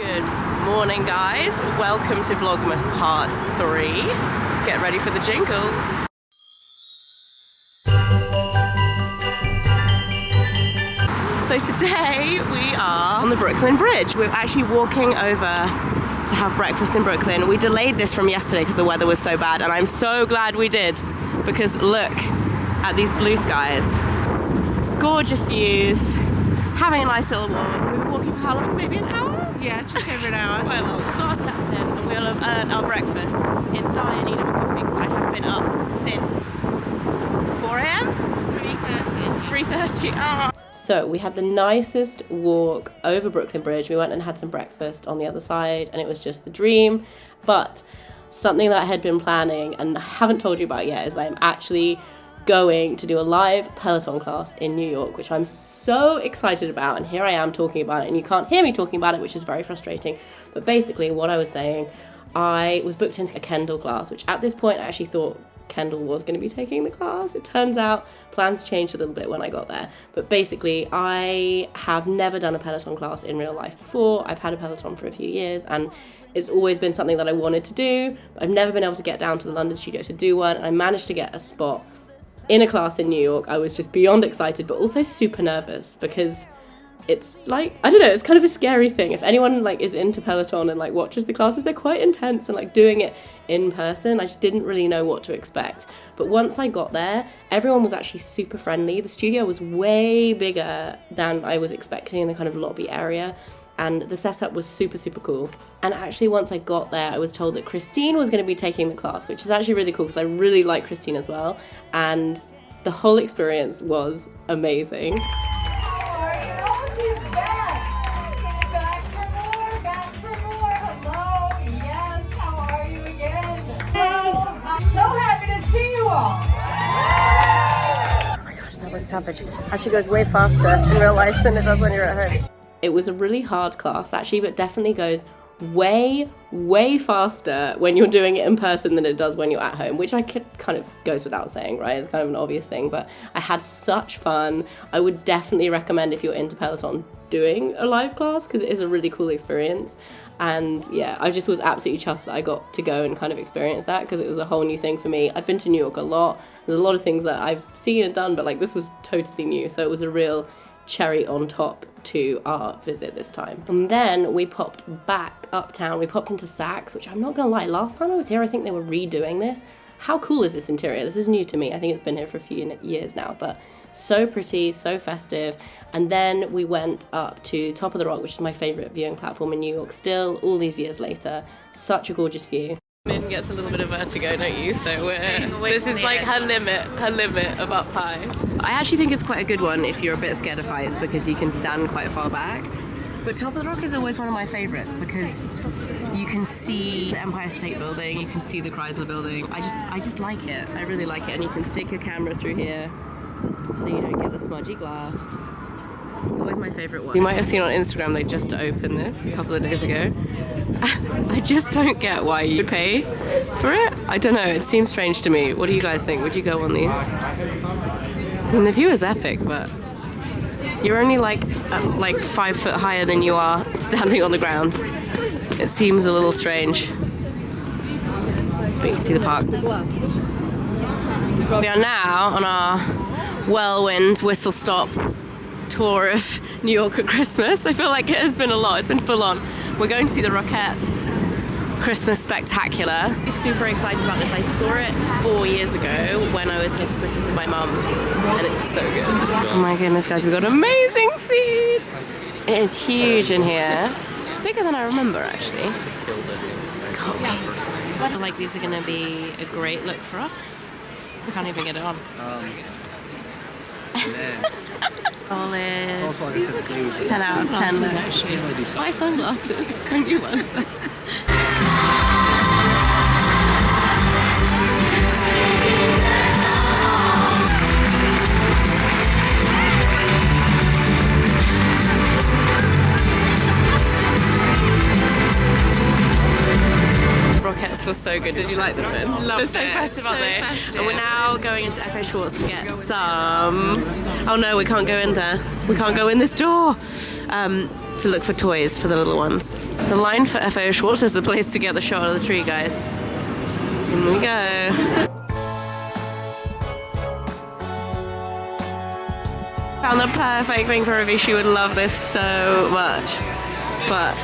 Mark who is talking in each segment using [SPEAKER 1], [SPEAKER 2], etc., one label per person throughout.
[SPEAKER 1] Good morning, guys. Welcome to Vlogmas part 3. Get ready for the jingle. So today we are on the Brooklyn Bridge. We're actually walking over to have breakfast in Brooklyn. We delayed this from yesterday because the weather was so bad, and I'm so glad we did, because look at these blue skies. Gorgeous views, having a nice little walk. We were walking for how long? Maybe an hour?
[SPEAKER 2] Yeah, just over an hour.
[SPEAKER 1] Quite long. We've got our steps in and we'll have earned our breakfast in dire need of a coffee because I have been up since 4 a.m? 3:30. Oh. So we had the nicest walk over Brooklyn Bridge. We went and had some breakfast on the other side and it was just the dream. But something that I had been planning and I haven't told you about yet is that I'm actually going to do a live Peloton class in New York, which I'm so excited about, and here I am talking about it and you can't hear me talking about it, which is very frustrating. But basically what I was saying, I was booked into a Kendall class, which at this point I actually thought Kendall was going to be taking the class. It turns out plans changed a little bit when I got there, but basically I have never done a Peloton class in real life before. I've had a Peloton for a few years and it's always been something that I wanted to do, but I've never been able to get down to the London studio to do one, and I managed to get a spot in a class in New York. I was just beyond excited, but also super nervous because it's like, I don't know, it's kind of a scary thing. If anyone like is into Peloton and like watches the classes, they're quite intense, and like doing it in person, I just didn't really know what to expect. But once I got there, everyone was actually super friendly. The studio was way bigger than I was expecting in the kind of lobby area, and the setup was super, super cool. And actually once I got there, I was told that Christine was going to be taking the class, which is actually really cool because I really like Christine as well. And the whole experience was amazing.
[SPEAKER 3] How are you? Oh, she's back! Back for more! Hello! Yes, how are you again? Hello! I'm so happy to see you all!
[SPEAKER 1] Oh my gosh, that was savage. Actually goes way faster in real life than it does when you're at home. It was a really hard class actually, but definitely goes way faster when you're doing it in person than it does when you're at home, which I could kind of goes without saying, right? It's kind of an obvious thing, but I had such fun. I would definitely recommend, if you're into Peloton, doing a live class because it is a really cool experience. And yeah, I just was absolutely chuffed that I got to go and kind of experience that because it was a whole new thing for me. I've been to New York a lot. There's a lot of things that I've seen and done, but like this was totally new. So it was a real cherry on top to our visit this time. And then we popped back uptown. We popped into Saks, which I'm not gonna lie, last time I was here I think they were redoing this. How cool is this interior? This is new to me. I think it's been here for a few years now, but so pretty, so festive. And then we went up to Top of the Rock, which is my favorite viewing platform in New York still, all these years later. Such a gorgeous view. Min gets a little bit of vertigo, don't you? So this is like her limit of up high. I actually think it's quite a good one if you're a bit scared of heights because you can stand quite far back. But Top of the Rock is always one of my favorites because you can see the Empire State Building, you can see the Chrysler Building. I just like it. I really like it, and you can stick your camera through here so you don't get the smudgy glass. It's always my favorite one. You might have seen on Instagram they just opened this a couple of days ago. I just don't get why you pay for it. I don't know, it seems strange to me. What do you guys think? Would you go on these? I mean, the view is epic, but you're only like 5 foot higher than you are standing on the ground. It seems a little strange. But you can see the park. We are now on our whirlwind whistle stop tour of New York at Christmas. I feel like it has been a lot. It's been full on. We're going to see the Rockettes Christmas Spectacular. I'm super excited about this. I saw it 4 years ago when I was here for Christmas with my mum, and it's so good. Oh my goodness, guys, we've got amazing seats. It is huge in here. It's bigger than I remember, actually. Can't wait. I feel like these are going to be a great look for us. I can't even get it on. Solid. Also, these are 10 out of 10 actually. Buy sunglasses. My new ones. Rockettes were so good. Did you like them? Loved it. So festive, aren't they? Festive. And we're now going into F.A. Schwarz to get some... Oh no, we can't go in there. We can't go in this door. To look for toys for the little ones. The line for F.A. Schwarz is the place to get the shot of the tree, guys. In we go. Found the perfect thing for Ruby. She would love this so much. But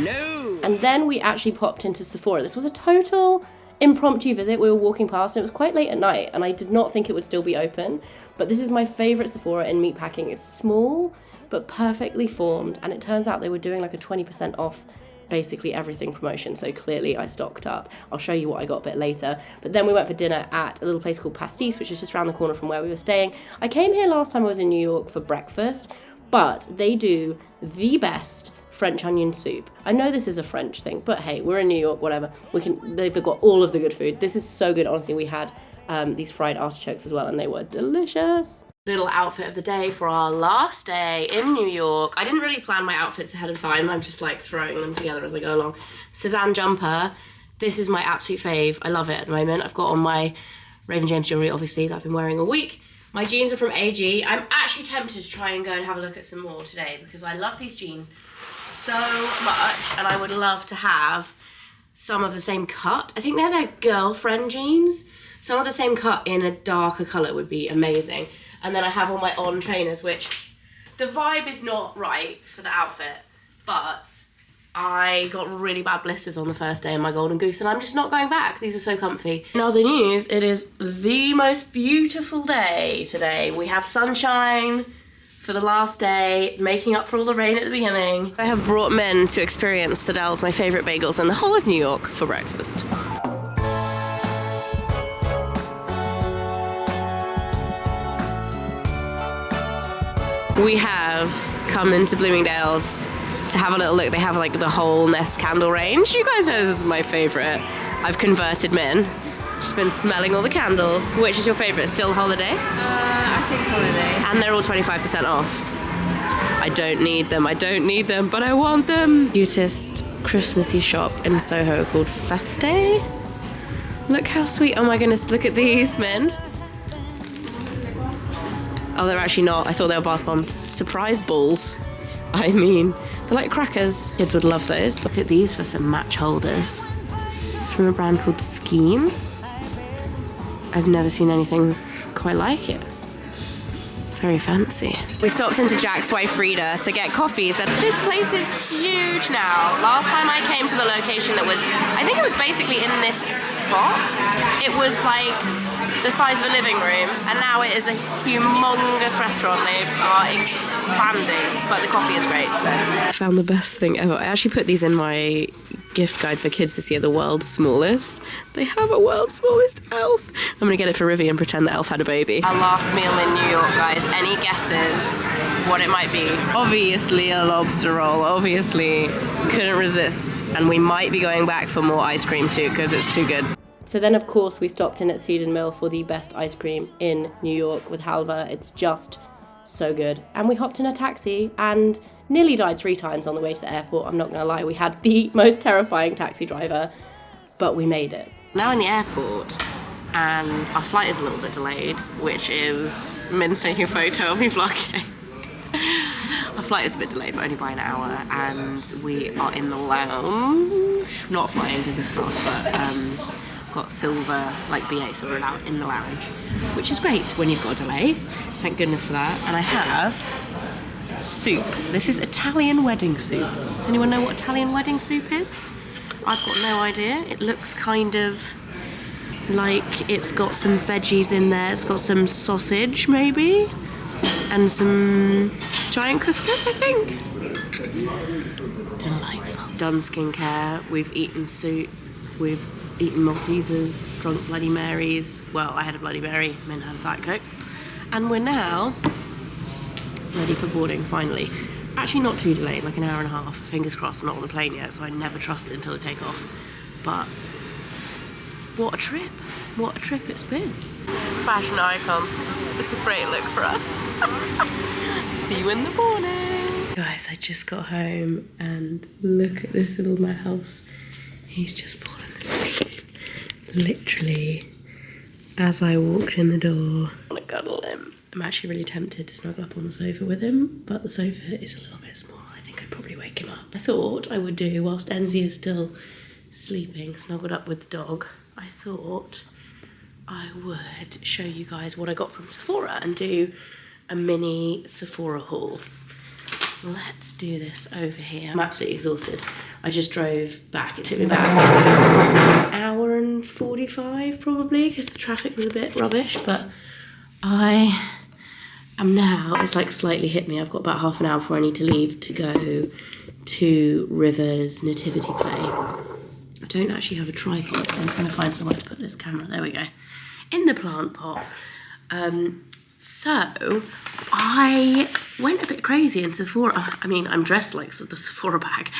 [SPEAKER 1] no. And then we actually popped into Sephora. This was a total impromptu visit. We were walking past and it was quite late at night and I did not think it would still be open. But this is my favorite Sephora in meatpacking. It's small but perfectly formed, and it turns out they were doing like a 20% off basically everything promotion, so clearly I stocked up. I'll show you what I got a bit later. But then we went for dinner at a little place called Pastis, which is just around the corner from where we were staying. I came here last time I was in New York for breakfast, but they do the best French onion soup. I know this is a French thing, but hey, we're in New York, whatever. They've got all of the good food. This is so good, honestly. We had these fried artichokes as well, and they were delicious. Little outfit of the day for our last day in New York. I didn't really plan my outfits ahead of time. I'm just like throwing them together as I go along. Cezanne jumper. This is my absolute fave. I love it at the moment. I've got on my Raven James jewelry, obviously, that I've been wearing all week. My jeans are from AG. I'm actually tempted to try and go and have a look at some more today because I love these jeans so much and I would love to have some of the same cut. I think they're their girlfriend jeans. Some of the same cut in a darker colour would be amazing. And then I have all my On trainers, which the vibe is not right for the outfit, but I got really bad blisters on the first day in my Golden Goose and I'm just not going back. These are so comfy. In other news, it is the most beautiful day today. We have sunshine for the last day, making up for all the rain at the beginning. I have brought men to experience Sadel's, my favourite bagels in the whole of New York, for breakfast. We have come into Bloomingdale's to have a little look. They have like the whole Nest candle range. You guys know this is my favourite. I've converted Min. She's been smelling all the candles. Which is your favourite? Still Holiday?
[SPEAKER 2] I think Holiday.
[SPEAKER 1] And they're all 25% off. I don't need them, but I want them. Cutest Christmassy shop in Soho called Feste. Look how sweet. Oh my goodness, look at these, Min. Oh, they're actually not. I thought they were bath bombs. Surprise balls. I mean, they're like crackers. Kids would love those. Look at these for some match holders. From a brand called Scheme. I've never seen anything quite like it. Very fancy. We stopped into Jack's wife Frida to get coffees, and this place is huge now. Last time I came to the location that was, I think it was basically in this spot. It was like the size of a living room, and now it is a humongous restaurant. They are expanding, but the coffee is great. So I found the best thing ever. I actually put these in my gift guide for kids this year, the world's smallest. They have a world's smallest elf. I'm gonna get it for Rivy and pretend the elf had a baby. Our last meal in New York, guys. Any guesses what it might be? Obviously a lobster roll. Obviously couldn't resist. And we might be going back for more ice cream too because it's too good. So then, of course, we stopped in at Seed & Mill for the best ice cream in New York with halva. It's just so good. And we hopped in a taxi and nearly died 3 times on the way to the airport. I'm not gonna lie, we had the most terrifying taxi driver, but we made it. Now in the airport, and our flight is a little bit delayed, which is Min's taking a photo of me vlogging. Our flight is a bit delayed, but only by an hour, and we are in the lounge. Not flying business class, but got silver like B8, so we're out in the lounge, which is great when you've got a delay. Thank goodness for that. And I have soup. This is Italian wedding soup. Does anyone know what Italian wedding soup is? I've got no idea. It looks kind of like it's got some veggies in there. It's got some sausage maybe, and some giant couscous, I think. Delightful. Done skincare. We've eaten soup. We've eaten Maltesers, drunk Bloody Marys. Well, I had a Bloody Mary, Min had a Diet Coke. And we're now ready for boarding, finally. Actually not too delayed, like an hour and a half. Fingers crossed, I'm not on the plane yet, so I never trust it until I take off. But what a trip. What a trip it's been. Fashion icons, it's a great look for us. See you in the morning. Guys, I just got home and look at this little house He's just fallen asleep. Literally, as I walked in the door. I want to cuddle him. I'm actually really tempted to snuggle up on the sofa with him, but the sofa is a little bit small. I think I'd probably wake him up. I thought I would do, whilst Enzi is still sleeping, snuggled up with the dog, I thought I would show you guys what I got from Sephora and do a mini Sephora haul. Let's do this over here. I'm absolutely exhausted. I just drove back. It took me about an hour and 45 probably, because the traffic was a bit rubbish, but I am now, it's like slightly hit me. I've got about half an hour before I need to leave to go to River's nativity play. I don't actually have a tripod, so I'm trying to find somewhere to put this camera. There we go. In the plant pot. So I went a bit crazy in Sephora. I mean, I'm dressed like the Sephora bag.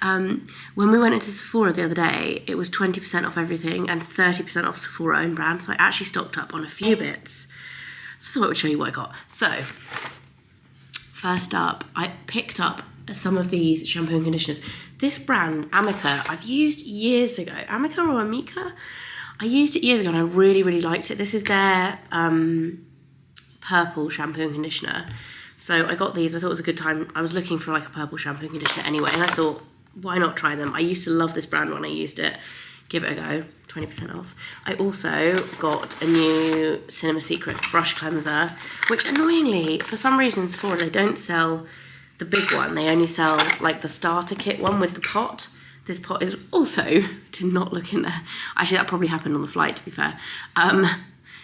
[SPEAKER 1] When we went into Sephora the other day, it was 20% off everything and 30% off Sephora own brand. So I actually stocked up on a few bits. So I thought I would show you what I got. So first up, I picked up some of these shampoo and conditioners. This brand, Amica, I've used years ago. Amica or Amica? I used it years ago and I really, really liked it. This is their purple shampoo and conditioner. So I got these. I thought it was a good time. I was looking for like a purple shampoo and conditioner anyway, and I thought, why not try them? I used to love this brand when I used it. Give it a go. 20% off. I also got a new Cinema Secrets brush cleanser, which annoyingly, for some reason in Sephora, they don't sell the big one. They only sell like the starter kit one with the pot. This pot is also, did not look in there. Actually, that probably happened on the flight, to be fair.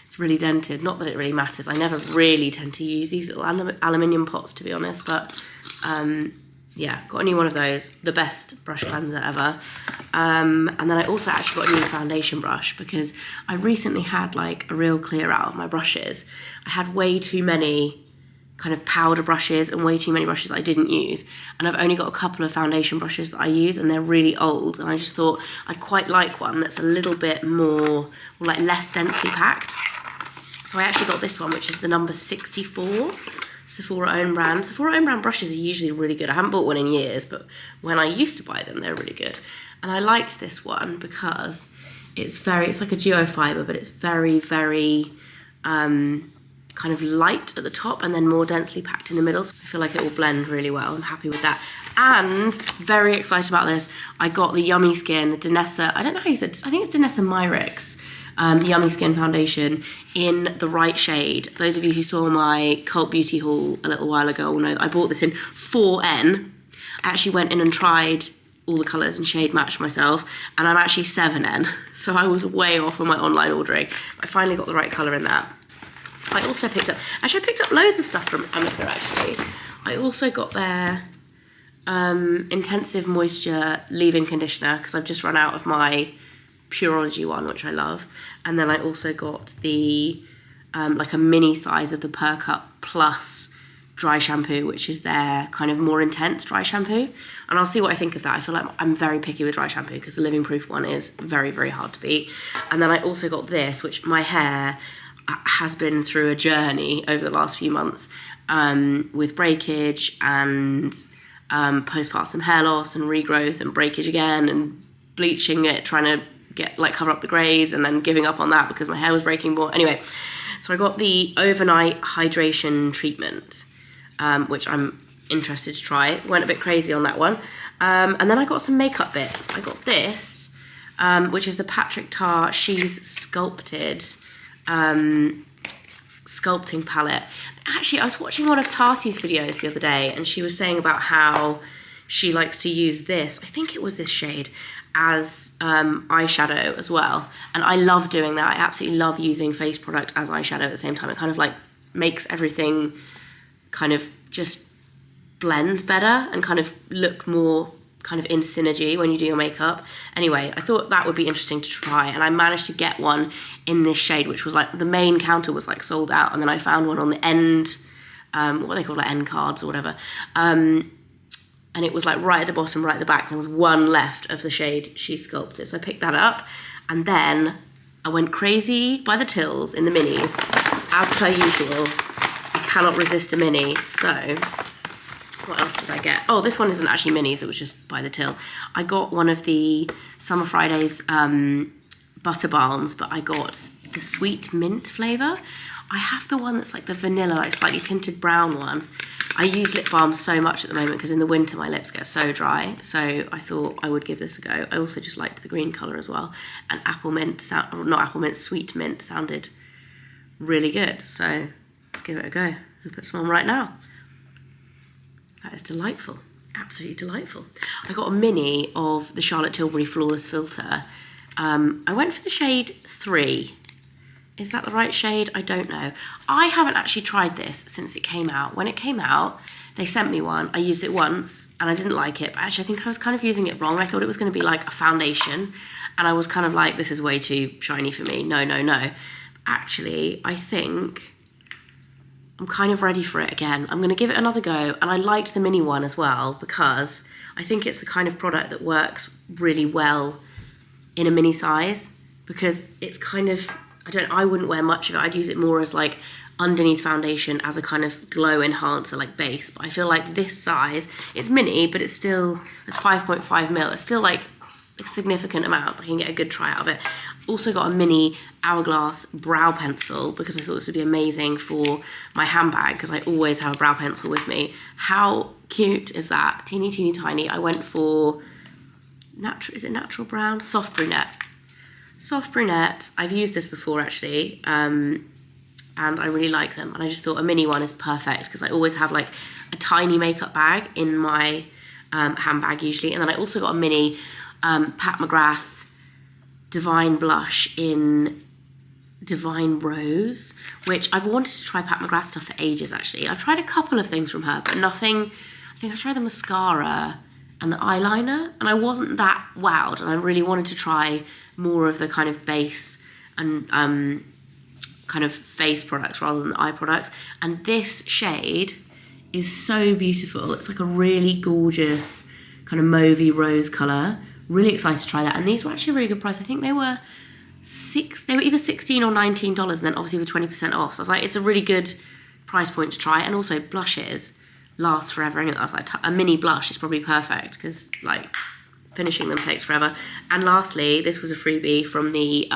[SPEAKER 1] It's really dented. Not that it really matters. I never really tend to use these little aluminium pots, to be honest, but yeah, got a new one of those. The best brush cleanser ever. And then I also actually got a new foundation brush because I recently had like a real clear out of my brushes. I had way too many kind of powder brushes and way too many brushes that I didn't use, and I've only got a couple of foundation brushes that I use and they're really old, and I just thought I'd quite like one that's a little bit more, or like less densely packed. So I actually got this one, which is the number 64 Sephora own brand. Sephora own brand brushes are usually really good. I haven't bought one in years, but when I used to buy them, they're really good. And I liked this one because it's like a geofiber, but it's very, very kind of light at the top and then more densely packed in the middle. So I feel like it will blend really well. I'm happy with that. And very excited about this. I got the Yummy Skin, the Danessa, I don't know how you said, I think it's Danessa Myricks, Yummy Skin foundation in the right shade. Those of you who saw my Cult Beauty haul a little while ago will know that I bought this in 4N. I actually went in and tried all the colours and shade matched myself, and I'm actually 7N. So I was way off on my online ordering. I finally got the right colour in that. I also picked up loads of stuff from Amica actually. I also got their Intensive Moisture Leave-In Conditioner because I've just run out of my Pureology one, which I love. And then I also got the, like a mini size of the Perk Up Plus dry shampoo, which is their kind of more intense dry shampoo. And I'll see what I think of that. I feel like I'm very picky with dry shampoo because the Living Proof one is very, very hard to beat. And then I also got this, which my hair has been through a journey over the last few months with breakage and postpartum hair loss and regrowth and breakage again and bleaching it, trying to get like cover up the greys and then giving up on that because my hair was breaking more. Anyway, so I got the overnight hydration treatment, which I'm interested to try. Went a bit crazy on that one. And then I got some makeup bits. I got this, which is the Patrick Tar She's Sculpted sculpting palette. Actually, I was watching one of Tati's videos the other day and she was saying about how she likes to use this, I think it was this shade, as eyeshadow as well. And I love doing that. I absolutely love using face product as eyeshadow at the same time. It kind of like makes everything kind of just blend better and kind of look more kind of in synergy when you do your makeup. Anyway, I thought that would be interesting to try, and I managed to get one in this shade, which was like, the main counter was like sold out, and then I found one on the end, what they call like end cards or whatever, and it was like right at the bottom, right at the back, and there was one left of the shade She's Sculpted. So I picked that up, and then I went crazy by the tills in the minis. As per usual, I cannot resist a mini, so What else did I get? Oh, this one isn't actually minis, it was just by the till. I got one of the Summer Fridays butter balms, but I got the sweet mint flavour. I have the one that's like the vanilla, like slightly tinted brown one. I use lip balm so much at the moment because in the winter my lips get so dry, so I thought I would give this a go. I also just liked the green colour as well. And apple mint, not apple mint, sweet mint sounded really good. So let's give it a go and put some on right now. That is delightful, absolutely delightful. I got a mini of the Charlotte Tilbury Flawless Filter. I went for the shade 3. Is that the right shade? I don't know. I haven't actually tried this since it came out. When it came out, they sent me one. I used it once and I didn't like it, but actually I think I was kind of using it wrong. I thought it was going to be like a foundation and I was kind of like, this is way too shiny for me. No, no, no. Actually, I think I'm kind of ready for it again. I'm going to give it another go, and I liked the mini one as well because I think it's the kind of product that works really well in a mini size because it's kind of, I wouldn't wear much of it. I'd use it more as like underneath foundation as a kind of glow enhancer, like base. But I feel like this size, it's mini, but it's 5.5 mil. It's still like a significant amount. I can get a good try out of it. Also got a mini Hourglass brow pencil because I thought this would be amazing for my handbag because I always have a brow pencil with me. How cute is that? Teeny, teeny, tiny. I went for natural, is it natural brown? Soft brunette. Soft brunette. I've used this before actually, and I really like them. And I just thought a mini one is perfect because I always have like a tiny makeup bag in my handbag usually. And then I also got a mini Pat McGrath Divine Blush in Divine Rose, which I've wanted to try Pat McGrath stuff for ages actually. I've tried a couple of things from her, but nothing. I think I tried the mascara and the eyeliner, and I wasn't that wowed, and I really wanted to try more of the kind of base and kind of face products rather than eye products. And this shade is so beautiful. It's like a really gorgeous kind of mauvey rose colour. Really excited to try that. And these were actually a really good price. I think they were either $16 or $19, and then obviously with 20% off. So I was like, it's a really good price point to try. And also blushes last forever. And I was like, a mini blush is probably perfect because like finishing them takes forever. And lastly, this was a freebie from the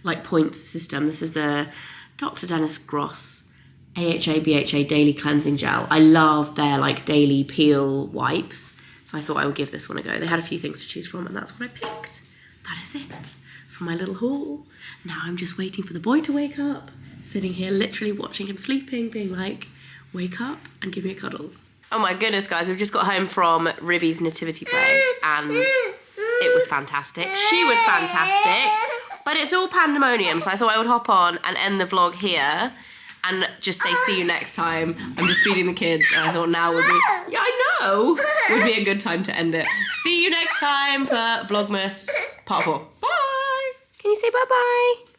[SPEAKER 1] like points system. This is the Dr. Dennis Gross AHA BHA Daily Cleansing Gel. I love their like daily peel wipes. So I thought I would give this one a go. They had a few things to choose from and that's what I picked. That is it for my little haul. Now I'm just waiting for the boy to wake up, sitting here literally watching him sleeping, being like, wake up and give me a cuddle. Oh my goodness, guys, we've just got home from Rivi's nativity play and it was fantastic. She was fantastic, but it's all pandemonium, so I thought I would hop on and end the vlog here and just say see you next time. I'm just feeding the kids and I thought now would be, yeah, I know, would be a good time to end it. See you next time for Vlogmas Part 4. Bye! Can you say bye-bye?